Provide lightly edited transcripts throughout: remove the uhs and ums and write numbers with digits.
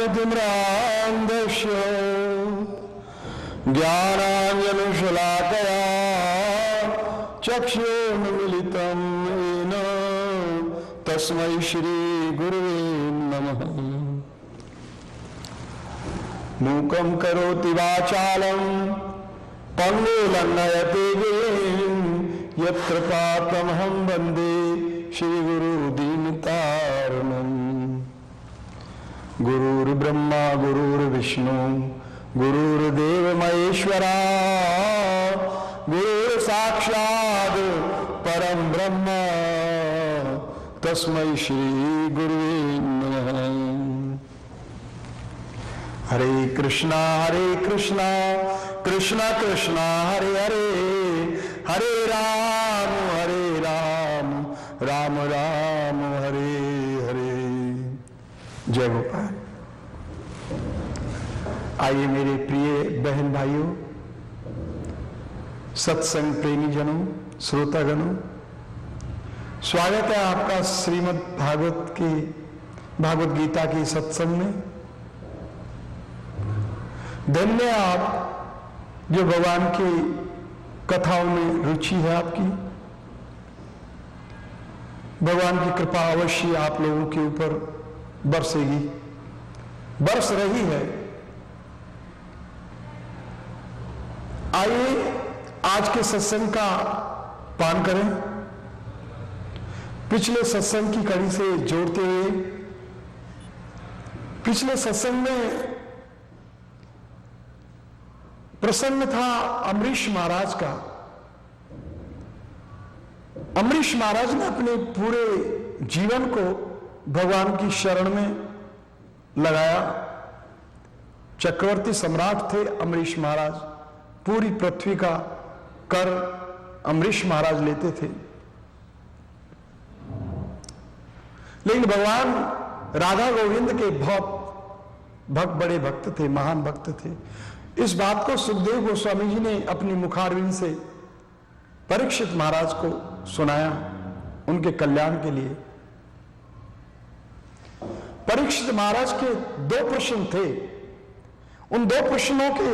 ज्ञानाञ्जनशलाकया ज्ञानाञ्जनशलाकया चक्षुर्मिलितं येन तस्मै श्रीगुरुवे नमः। मूकं करोति वाचालं पंगुलंघयते गिरिं यत्कृपातमहं वन्दे श्रीगुरुदीनतारिणम्। गुरुर्ब्रह्मा गुरुर्विष्णु गुरुर्देव महेश्वरा गुरु साक्षात् परम ब्रह्म तस्मै श्री गुरुवे नमः। हरे कृष्णा कृष्णा कृष्णा हरे हरे, हरे राम राम राम हरे हरे। जय गोपाल। आइए मेरे प्रिय बहन भाइयों, सत्संग प्रेमी जनों, श्रोतागणों, स्वागत है आपका श्रीमद् भागवत गीता की सत्संग में। धन्य आप जो भगवान की कथाओं में रुचि है आपकी। भगवान की कृपा अवश्य आप लोगों के ऊपर बरसेगी, बरस रही है। आइए आज के सत्संग का पान करें। पिछले सत्संग की कड़ी से जोड़ते हुए, पिछले सत्संग में प्रसंग था अम्बरीश महाराज का। अम्बरीश महाराज ने अपने पूरे जीवन को भगवान की शरण में लगाया। चक्रवर्ती सम्राट थे अम्बरीश महाराज। पूरी पृथ्वी का कर अम्बरीश महाराज लेते थे। लेकिन भगवान राधा गोविंद के बहुत बड़े भक्त थे, महान भक्त थे। इस बात को सुखदेव गोस्वामी जी ने अपनी मुखारविंद से परीक्षित महाराज को सुनाया उनके कल्याण के लिए। परीक्षित महाराज के दो प्रश्न थे। उन दो प्रश्नों के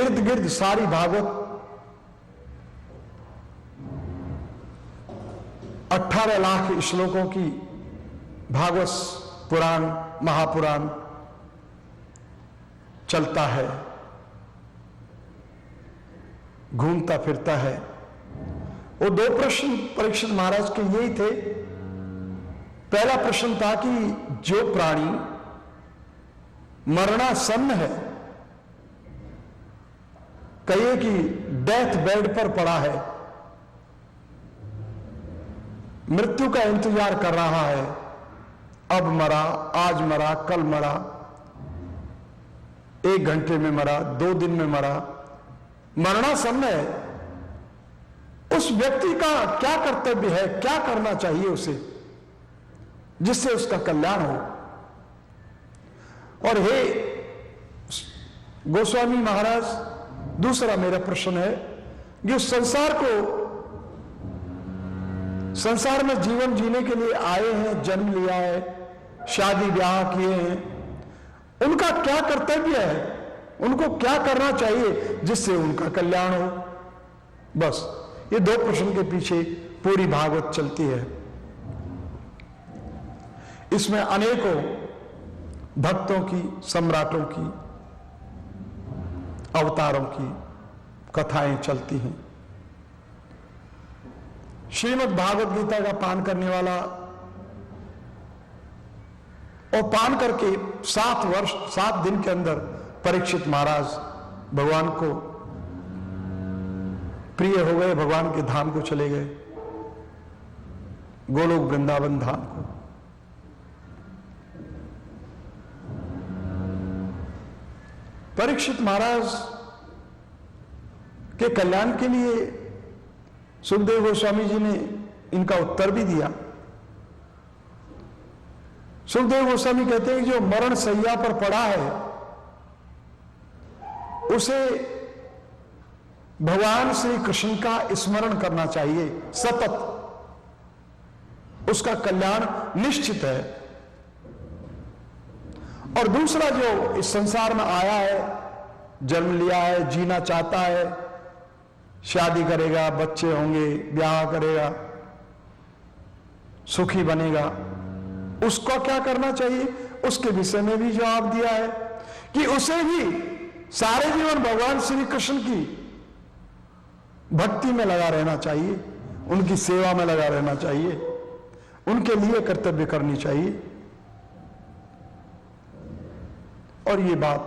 इर्द गिर्द सारी भागवत 18 लाख श्लोकों की भागवत पुराण महापुराण चलता है, घूमता फिरता है। वो दो प्रश्न परीक्षित महाराज के यही थे। पहला प्रश्न था कि जो प्राणी मरणासन्न है, कहिए कि डेथ बेड पर पड़ा है, मृत्यु का इंतजार कर रहा है, अब मरा, आज मरा, कल मरा, 1 घंटे में मरा, 2 दिन में मरा, मरणासन्न है, उस व्यक्ति का क्या कर्तव्य है, क्या करना चाहिए उसे जिससे उसका कल्याण हो। और हे गोस्वामी महाराज, दूसरा मेरा प्रश्न है कि उस संसार में जीवन जीने के लिए आए हैं, जन्म लिया है, शादी ब्याह किए हैं, उनका क्या कर्तव्य है, उनको क्या करना चाहिए जिससे उनका कल्याण हो। बस ये दो प्रश्न के पीछे पूरी भागवत चलती है। इसमें अनेकों भक्तों की, सम्राटों की, अवतारों की कथाएं चलती हैं। श्रीमद् भागवत गीता का पान करने वाला और पान करके 7 दिन के अंदर परीक्षित महाराज भगवान को प्रिय हो गए, भगवान के धाम को चले गए, गोलोक वृंदावन धाम को। परीक्षित महाराज के कल्याण के लिए सुखदेव गोस्वामी जी ने इनका उत्तर भी दिया। सुखदेव गोस्वामी कहते हैं कि जो मरण सैया पर पड़ा है उसे भगवान श्री कृष्ण का स्मरण करना चाहिए सतत, उसका कल्याण निश्चित है। और दूसरा जो इस संसार में आया है, जन्म लिया है, जीना चाहता है, शादी करेगा, बच्चे होंगे, ब्याह करेगा, सुखी बनेगा, उसको क्या करना चाहिए? उसके विषय में भी जवाब दिया है कि उसे भी सारे जीवन भगवान श्री कृष्ण की भक्ति में लगा रहना चाहिए, उनकी सेवा में लगा रहना चाहिए, उनके लिए कर्तव्य करनी चाहिए। और ये बात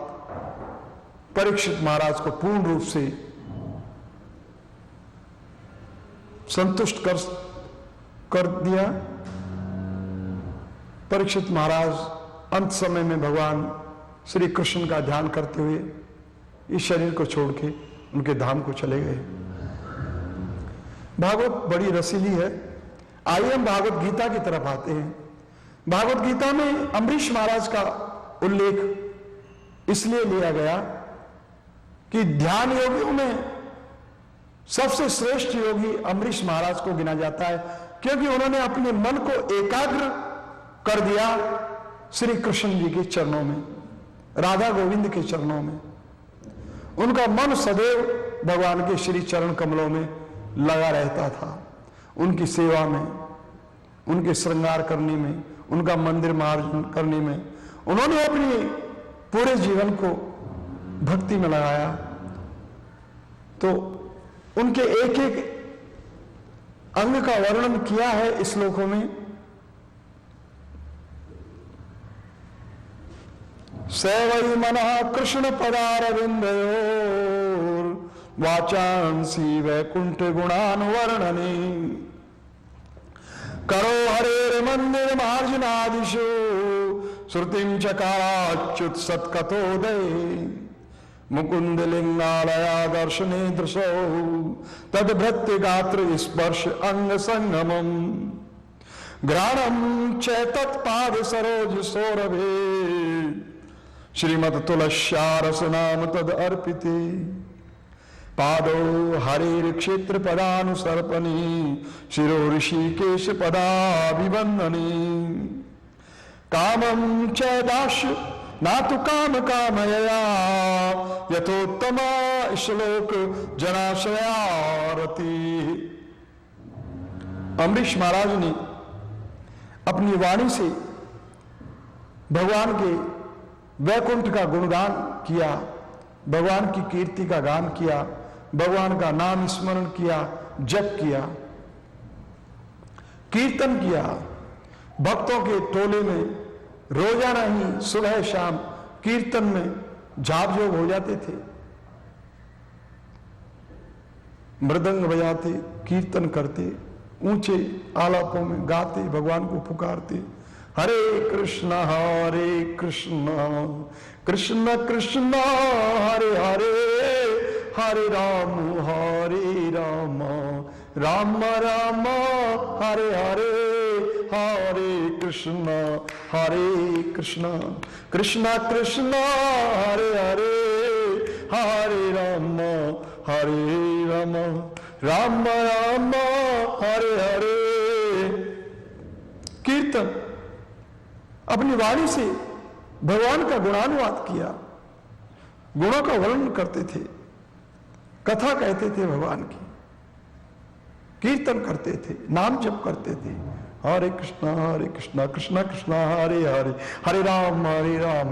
परीक्षित महाराज को पूर्ण रूप से संतुष्ट कर दिया। परीक्षित महाराज अंत समय में भगवान श्री कृष्ण का ध्यान करते हुए इस शरीर को छोड़ के उनके धाम को चले गए। भागवत बड़ी रसीली है। आइए हम भागवत गीता की तरफ आते हैं। भागवत गीता में अम्बरीश महाराज का उल्लेख इसलिए लिया गया कि ध्यान योगियों में सबसे श्रेष्ठ योगी अम्बरीश महाराज को गिना जाता है, क्योंकि उन्होंने अपने मन को एकाग्र कर दिया श्री कृष्ण जी के चरणों में, राधा गोविंद के चरणों में। उनका मन सदैव भगवान के श्री चरण कमलों में लगा रहता था, उनकी सेवा में, उनके श्रृंगार करने में, उनका मंदिर मार्जन करने में। उन्होंने अपनी पूरे जीवन को भक्ति में लगाया। तो उनके एक एक अंग का वर्णन किया है श्लोकों में। सवै मनः कृष्ण पदारविंदयोर वाचांसी वैकुंठ गुणानुवर्णने करो हरेर मंदिर मार्जनादिशो श्रुतिं चकाराच्युत सत्कथोदय मुकुंद लिंगालया दर्शने दृशो तद्भृत्य गात्र स्पर्श अंग संगमम ग्राणम चैतत्पाद सरोज सौरभे श्रीमद तुलस्यारस नाम तद अर्पिते पादो हरेर क्षेत्र पदानुसर्पणी शिरो ऋषिकेश पदाभिवंदनी कामं च दास्य नातु काम कामया यथोत्तमा श्लोक जनाशयारती। अम्बरीश महाराज ने अपनी वाणी से भगवान के वैकुंठ का गुणगान किया, भगवान की कीर्ति का गान किया, भगवान का नाम स्मरण किया, जप किया, कीर्तन किया। भक्तों के टोले में रोजाना ही सुबह शाम कीर्तन में झापझोप हो जाते थे, मृदंग बजाते, कीर्तन करते, ऊंचे आलापों में गाते, भगवान को पुकारते, हरे कृष्ण कृष्ण कृष्ण हरे हरे हरे राम राम राम हरे हरे हरे कृष्ण कृष्ण कृष्ण हरे हरे हरे राम राम राम हरे हरे। कीर्तन अपनी वाणी से भगवान का गुणानुवाद किया, गुणों का वर्णन करते थे, कथा कहते थे, भगवान की कीर्तन करते थे, नाम जप करते थे। हरे कृष्णा कृष्ण कृष्ण हरे हरे हरे राम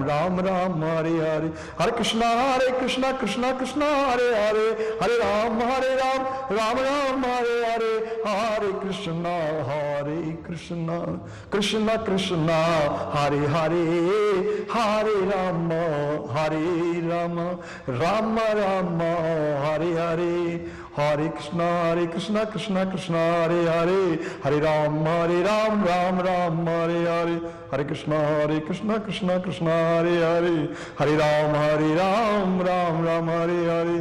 राम राम हरे हरे हरे कृष्ण कृष्ण कृष्ण हरे हरे हरे राम राम राम हरे हरे हरे कृष्ण कृष्ण कृष्ण हरे हरे हरे राम राम राम हरे हरे हरे कृष्ण कृष्ण कृष्ण हरे हरे हरे राम राम राम हरे हरे हरे कृष्ण कृष्ण कृष्ण हरे हरे हरे राम राम हरे हरे।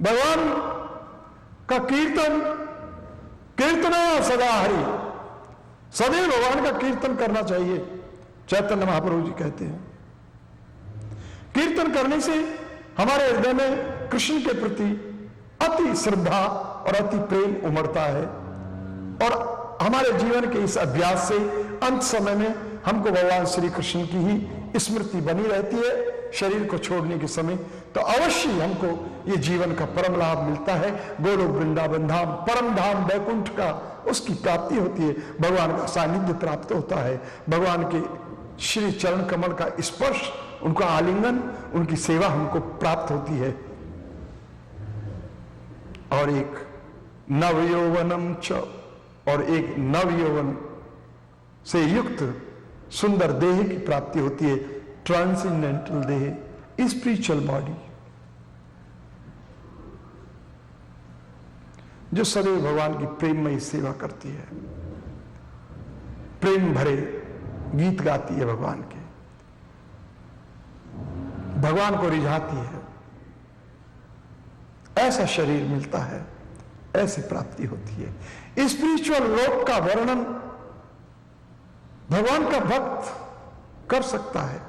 भगवान का कीर्तना सदा हरि, सदैव भगवान का कीर्तन करना चाहिए। चैतन्य महाप्रभु जी कहते हैं कीर्तन करने से हमारे हृदय में कृष्ण के प्रति अति श्रद्धा और अति प्रेम उमड़ता है, और हमारे जीवन के इस अभ्यास से अंत समय में हमको भगवान श्री कृष्ण की ही स्मृति बनी रहती है शरीर को छोड़ने के समय, तो अवश्य हमको ये जीवन का परम लाभ मिलता है। गोलोक वृंदावन धाम, परम धाम वैकुंठ का, उसकी प्राप्ति होती है, भगवान का सानिध्य प्राप्त होता है, भगवान के श्री चरण कमल का स्पर्श, उनका आलिंगन, उनकी सेवा हमको प्राप्त होती है। और एक नवयौवनम च, और एक नवयौवन से युक्त सुंदर देह की प्राप्ति होती है, ट्रांसेंडेंटल देह, स्पिरिचुअल बॉडी, जो सदैव भगवान की प्रेममयी सेवा करती है, प्रेम भरे गीत गाती है भगवान के, भगवान को रिझाती है। ऐसा शरीर मिलता है, ऐसी प्राप्ति होती है। स्पिरिचुअल लोक का वर्णन भगवान का भक्त कर सकता है,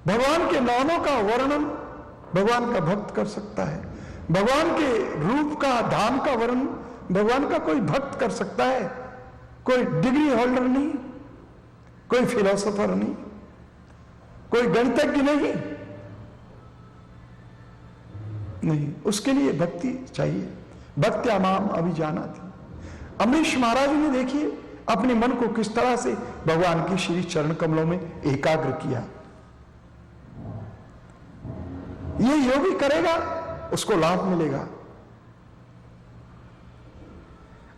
भगवान के नामों का वर्णन भगवान का भक्त कर सकता है, भगवान के रूप का, धाम का वर्णन भगवान का कोई भक्त कर सकता है। कोई डिग्री होल्डर नहीं, कोई फिलोसोफर नहीं, कोई गणितज्ञ नहीं, उसके लिए भक्ति चाहिए। भक्त्या माम अभिजानाति। अमरीश महाराज ने देखिए अपने मन को किस तरह से भगवान की श्री चरण कमलों में एकाग्र किया। ये योगी करेगा उसको लाभ मिलेगा।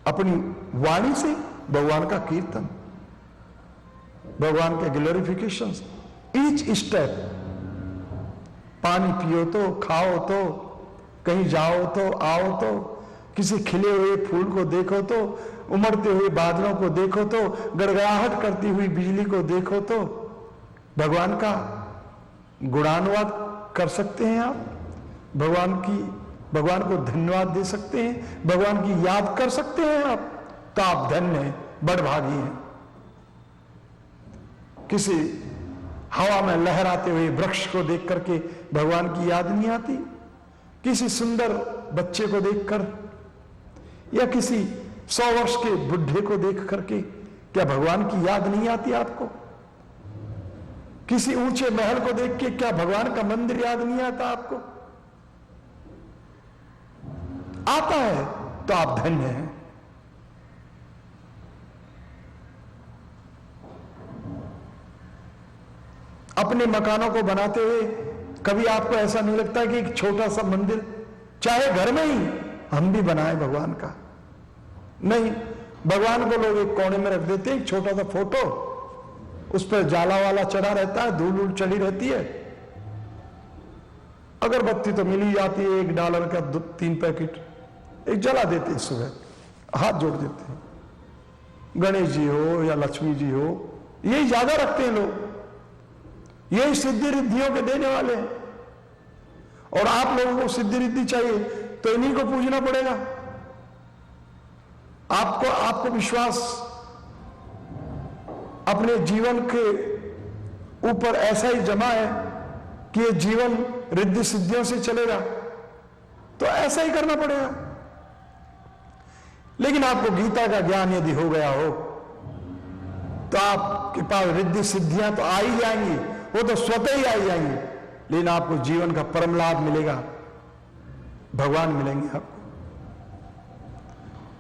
अपनी वाणी से भगवान का कीर्तन, भगवान के ग्लोरिफिकेशन, ईच स्टेप, पानी पियो तो, खाओ तो, कहीं जाओ तो, आओ तो, किसी खिले हुए फूल को देखो तो, उमड़ते हुए बादलों को देखो तो, गड़गड़ाहट करती हुई बिजली को देखो तो, भगवान का गुणानुवाद कर सकते हैं आप, भगवान को धन्यवाद दे सकते हैं, भगवान की याद कर सकते हैं आप, तो आप धन्य हैं, बड़भागी हैं। किसी हवा में लहराते हुए वृक्ष को देख करके भगवान की याद नहीं आती? किसी सुंदर बच्चे को देखकर या किसी 100 वर्ष के बुढ़े को देख करके क्या भगवान की याद नहीं आती आपको? किसी ऊंचे महल को देख के क्या भगवान का मंदिर याद नहीं आता आपको? आता है तो आप धन्य हैं। अपने मकानों को बनाते हुए कभी आपको ऐसा नहीं लगता कि एक छोटा सा मंदिर, चाहे घर में ही, हम भी बनाएं भगवान का? नहीं, भगवान को लोग एक कोने में रख देते हैं, एक छोटा सा फोटो, उस पर जाला वाला चढ़ा रहता है, धूल धूल चढ़ी रहती है, अगरबत्ती तो मिल ही जाती है, $1 का 3 पैकेट एक जला देते हैं, सुबह हाथ जोड़ देते हैं। गणेश जी हो या लक्ष्मी जी हो, यही ज्यादा रखते हैं लोग, यही सिद्धि रिद्धियों के देने वाले हैं। और आप लोगों को सिद्धि रिद्धि चाहिए तो इन्हीं को पूजना पड़ेगा। आपको विश्वास अपने जीवन के ऊपर ऐसा ही जमा है कि ये जीवन रिद्धि सिद्धियों से चलेगा, तो ऐसा ही करना पड़ेगा। लेकिन आपको गीता का ज्ञान यदि हो गया हो तो आपके पास रिद्धि सिद्धियां तो आ ही जाएंगी, वो तो स्वतः ही आ जाएंगी, लेकिन आपको जीवन का परम लाभ मिलेगा, भगवान मिलेंगे आपको।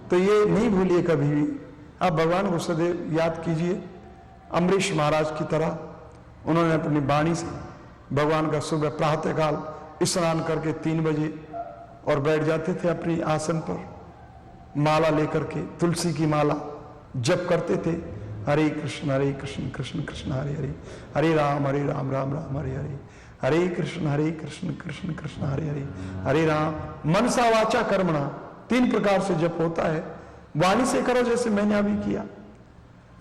तो ये नहीं भूलिए कभी भी, आप भगवान को सदैव याद कीजिए। अमरीश महाराज की तरह उन्होंने अपनी वाणी से भगवान का सुबह प्रातःकाल स्नान करके 3 बजे और बैठ जाते थे अपनी आसन पर, माला लेकर के, तुलसी की माला जप करते थे, हरे कृष्ण कृष्ण कृष्ण हरे हरे, हरे राम राम राम हरे हरे, हरे कृष्ण कृष्ण कृष्ण हरे हरे, हरे राम। मनसा वाचा कर्मणा 3 प्रकार से जप होता है। वाणी से करो जैसे मैंने अभी किया,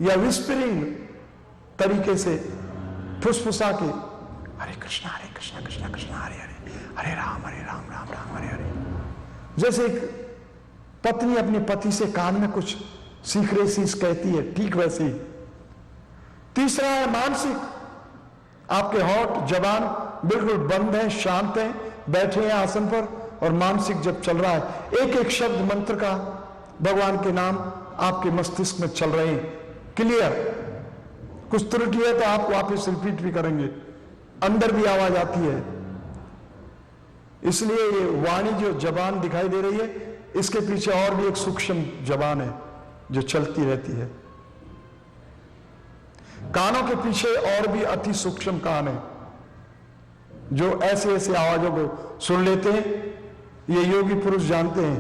या विस्परिंग तरीके से फुसफुसा के हरे कृष्ण कृष्ण कृष्ण हरे हरे, हरे राम राम हरे हरे। जैसे एक पत्नी अपने पति से कान में कुछ सीखरे सी कहती है, ठीक वैसे ही। तीसरा है मानसिक, आपके होठ जबान बिल्कुल बंद है, शांत है, बैठे हैं आसन पर और मानसिक जब चल रहा है, एक एक शब्द मंत्र का, भगवान के नाम आपके मस्तिष्क में चल रहे हैं, क्लियर। कुछ त्रुटि है तो आप वापस रिपीट भी करेंगे, अंदर भी आवाज आती है। इसलिए ये वाणी जो जबान दिखाई दे रही है, इसके पीछे और भी एक सूक्ष्म जबान है जो चलती रहती है। कानों के पीछे और भी अति सूक्ष्म कान है जो ऐसे ऐसे आवाजों को सुन लेते हैं। ये योगी पुरुष जानते हैं,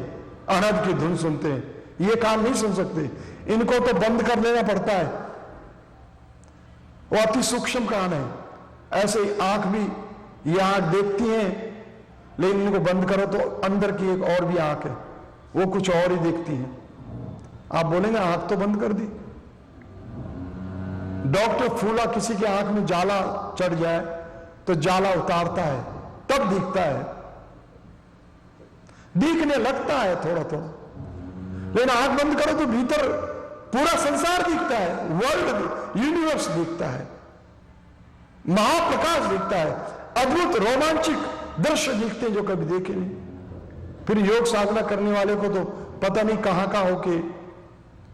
अनहद की धुन सुनते हैं। ये कान नहीं सुन सकते, इनको तो बंद कर लेना पड़ता है। वो अति सूक्ष्म कान है। ऐसे ही आंख भी, ये आंख देखती है, लेकिन इनको बंद करो तो अंदर की एक और भी आंख है, वो कुछ और ही देखती है। आप बोलेंगे आंख तो बंद कर दी। डॉक्टर फूला किसी की आंख में जाला चढ़ जाए तो जाला उतारता है, तब दिखता है, दिखने लगता है थोड़ा थोड़ा। लेकिन आंख बंद करो तो भीतर पूरा संसार दिखता है, वर्ल्ड यूनिवर्स दिखता है, महाप्रकाश दिखता है, अद्भुत रोमांचिक दृश्य दिखते हैं जो कभी देखे नहीं। फिर योग साधना करने वाले को तो पता नहीं कहां कहां होके,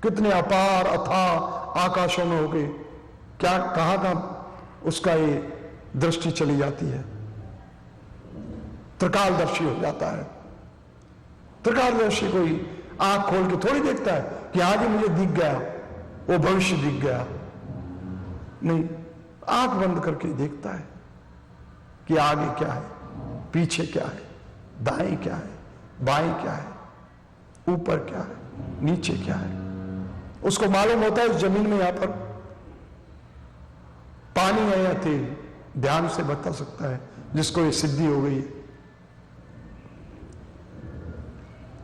कितने अपार अथाह आकाशों में होके क्या कहां कहां उसका ये दृष्टि चली जाती है, त्रिकालदर्शी हो जाता है। त्रिकालदर्शी कोई आंख खोल के थोड़ी देखता है कि आगे मुझे दिख गया, वो भविष्य दिख गया, नहीं, आंख बंद करके देखता है कि आगे क्या है, पीछे क्या है, दाएं क्या है, बाएं क्या है, ऊपर क्या है, नीचे क्या है। उसको मालूम होता है इस जमीन में यहां पर पानी है या तेल, ध्यान से बता सकता है जिसको ये सिद्धि हो गई है।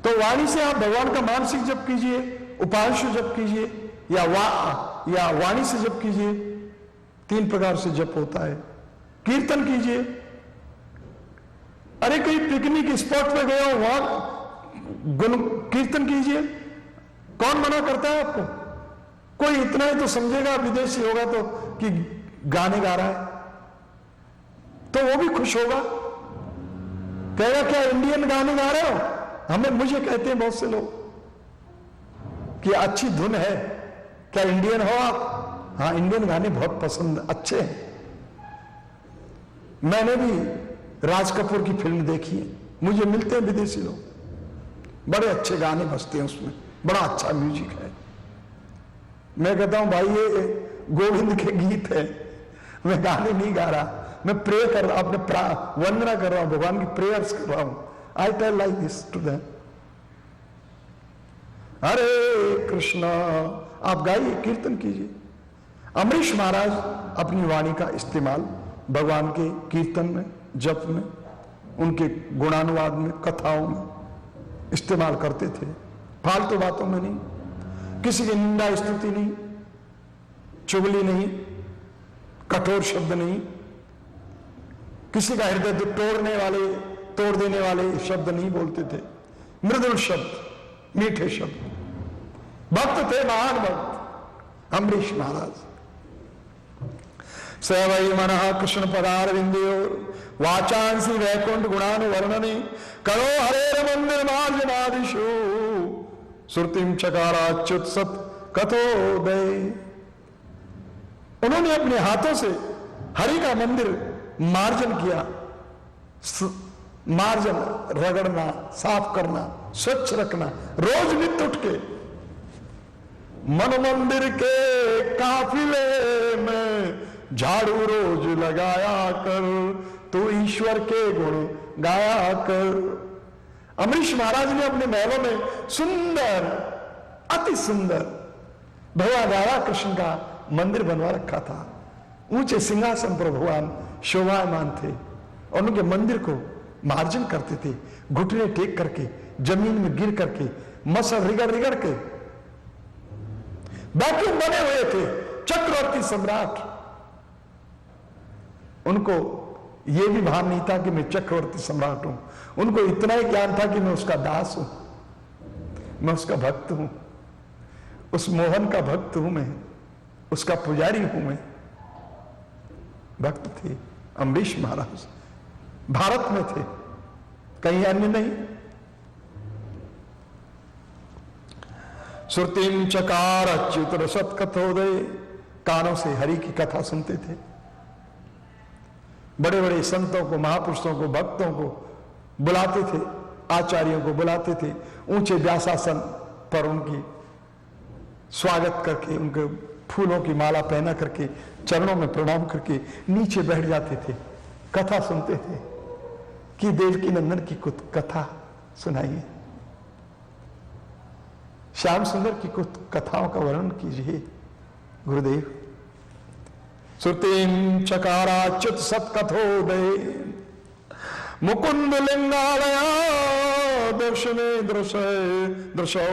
तो वाणी से आप भगवान का मानसिक जप कीजिए, उपांशु जप कीजिए, या वाणी से जप कीजिए। 3 प्रकार से जप होता है। कीर्तन कीजिए। अरे कहीं पिकनिक स्पॉट पे गए हो, वहां गुण कीर्तन कीजिए, कौन मना करता है आपको? कोई इतना ही तो समझेगा, विदेशी होगा तो, कि गाने गा रहा है, तो वो भी खुश होगा, कहेगा क्या इंडियन गाने गा रहे हो? मुझे कहते हैं बहुत से लोग कि अच्छी धुन है, क्या इंडियन हो आप? हाँ, इंडियन गाने बहुत पसंद, अच्छे हैं। मैंने भी राज कपूर की फिल्म देखी है, मुझे मिलते हैं विदेशी लोग, बड़े अच्छे गाने बजते हैं उसमें, बड़ा अच्छा म्यूजिक है। मैं कहता हूं भाई ये गोविंद के गीत है, मैं गाने नहीं गा रहा, मैं प्रे कर रहा, अपने वंदना कर रहा हूं, भगवान की प्रेयर्स कर रहा हूं। I tell like this to them, Hare Krishna, आप गाइए, कीर्तन कीजिए। अमरीश महाराज अपनी वाणी का इस्तेमाल भगवान के कीर्तन में, जप में, उनके गुणानुवाद में, कथाओं में इस्तेमाल करते थे, फालतू बातों में नहीं, किसी की निंदा स्तुति नहीं, चुगली नहीं, कठोर शब्द नहीं, किसी का हृदय तोड़ देने वाले शब्द नहीं बोलते थे, मृदुल शब्द, मीठे शब्द। भक्त थे, महान भक्त अमरीश महाराज। स वै मनः कृष्ण पदारविंदयोर वाचांसी वैकुंठ गुणानुवर्णने करो हरेर मंदिर मार्जनादिषु श्रुतिम चकाराच्युत सत कथोदय। उन्होंने अपने हाथों से हरि का मंदिर मार्जन किया। मार्जन, रगड़ना, साफ करना, स्वच्छ रखना, रोज नित्य उठ के मन मंदिर के काफिले में झाड़ू रोज लगाया कर, तू ईश्वर के गुण गाया कर। अमरीश महाराज ने अपने महलों में सुंदर, अति सुंदर भगवान राधा कृष्ण का मंदिर बनवा रखा था। ऊंचे सिंहासन पर भगवान शोभायमान थे और उनके मंदिर को मार्जन करते थे, घुटने टेक करके, जमीन में गिर करके, मसल रिगड़ रिगड़ के। वैक्यूम बने हुए थे चक्रवर्ती सम्राट, उनको यह भी भान नहीं था कि मैं चक्रवर्ती सम्राट हूं। उनको इतना ही ज्ञान था कि मैं उसका दास हूं, मैं उसका भक्त हूं, उस मोहन का भक्त हूं, मैं उसका पुजारी हूं। मैं भक्त थे अमरीश महाराज, भारत में थे, कहीं अन्य नहीं। श्रुतिम चकार अच्युत रसत कथोदय कानों से हरि की कथा सुनते थे। बड़े बड़े संतों को, महापुरुषों को, भक्तों को बुलाते थे, आचार्यों को बुलाते थे, ऊंचे व्यासासन पर उनकी स्वागत करके, उनके फूलों की माला पहना करके, चरणों में प्रणाम करके नीचे बैठ जाते थे, कथा सुनते थे कि देवकी नंदन की कुछ कथा सुनाइए, श्याम सुंदर की कुछ कथाओं का वर्णन कीजिए गुरुदेव। श्रुतिम चकाराच्युत सत्कथोदय मुकुंद लिंगालया दर्शने दृशो।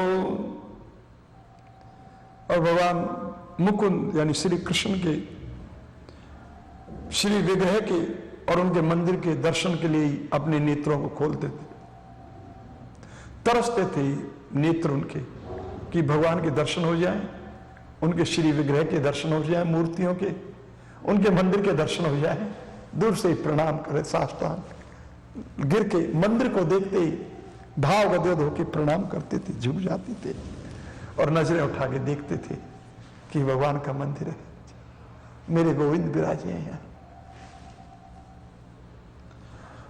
और भगवान मुकुंद यानी श्री कृष्ण के श्री विग्रह के और उनके मंदिर के दर्शन के लिए ही अपने नेत्रों को खोलते थे, तरसते थे नेत्र उनके कि भगवान के दर्शन हो जाएं, उनके श्री विग्रह के दर्शन हो जाएं, मूर्तियों के, उनके मंदिर के दर्शन हो जाएं। दूर से ही प्रणाम करे, साष्टांग गिर के मंदिर को देखते ही भाव गदगद होकर प्रणाम करते थे, झुक जाते थे और नजरें उठा के देखते थे कि भगवान का मंदिर है, मेरे गोविंद विराजे हैं यहाँ।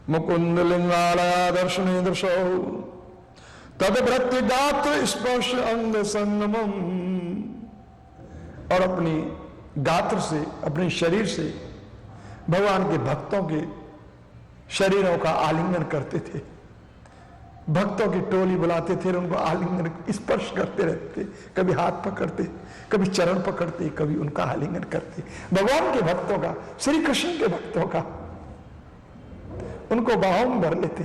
मुकुंद लिंगालया दर्शने दृशो तदभृत्य गात्र स्पर्श अंग संगमम। और अपनी गात्र से, अपने शरीर से भगवान के भक्तों के शरीरों का आलिंगन करते थे। भक्तों की टोली बुलाते थे, उनको आलिंगन स्पर्श करते रहते, कभी हाथ पकड़ते, कभी चरण पकड़ते, कभी उनका आलिंगन करते। भगवान के भक्तों का, श्री कृष्ण के भक्तों का, उनको बाहों में भर लेते,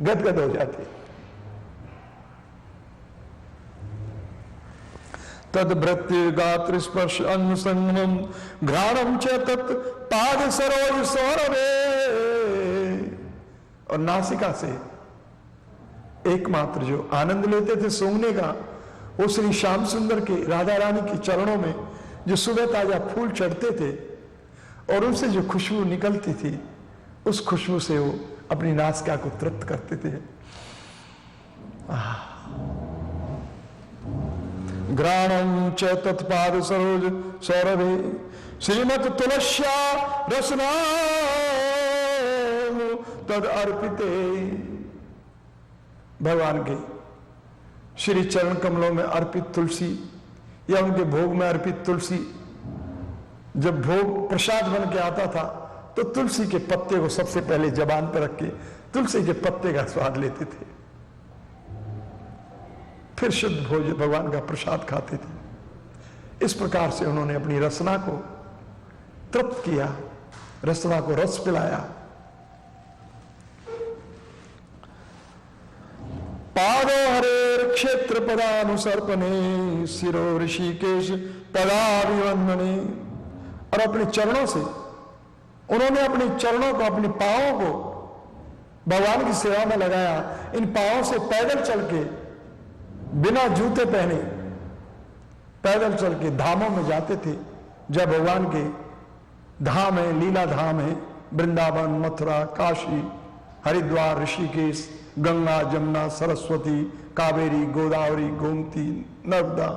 गदगद हो जाते। तद्भृत्य गात्र स्पर्श अंग संगमम घ्राणम च तत् पाद सरोज सौरभे। और नासिका से एकमात्र जो आनंद लेते थे सूंघने का, वो श्री श्याम सुंदर के, राधा रानी के चरणों में जो सुबह ताजा फूल चढ़ते थे और उनसे जो खुशबू निकलती थी, उस खुशबू से वो अपनी नासिका को तृप्त करते थे। घ्राणम च तत्पाद सरोज सौरभे श्रीमत तुलस्या रसना तद अर्पिते। भगवान के श्री चरण कमलों में अर्पित तुलसी या उनके भोग में अर्पित तुलसी, जब भोग प्रसाद बन के आता था तो तुलसी के पत्ते को सबसे पहले जबान पर रख के तुलसी के पत्ते का स्वाद लेते थे, फिर शुद्ध भोजन भगवान का प्रसाद खाते थे। इस प्रकार से उन्होंने अपनी रसना को तृप्त किया, रसना को रस पिलाया। पादो हरे क्षेत्र पदानुसर्पणे शिरो ऋषिकेश पदाभिवंदने। और अपने चरणों से उन्होंने अपने चरणों को, अपने पांवों को भगवान की सेवा में लगाया। इन पांवों से पैदल चल के, बिना जूते पहने पैदल चल के धामों में जाते थे। जब भगवान के धाम है, लीला धाम है, वृंदावन, मथुरा, काशी, हरिद्वार, ऋषिकेश, गंगा, जमुना, सरस्वती, कावेरी, गोदावरी, गोमती, नर्मदा,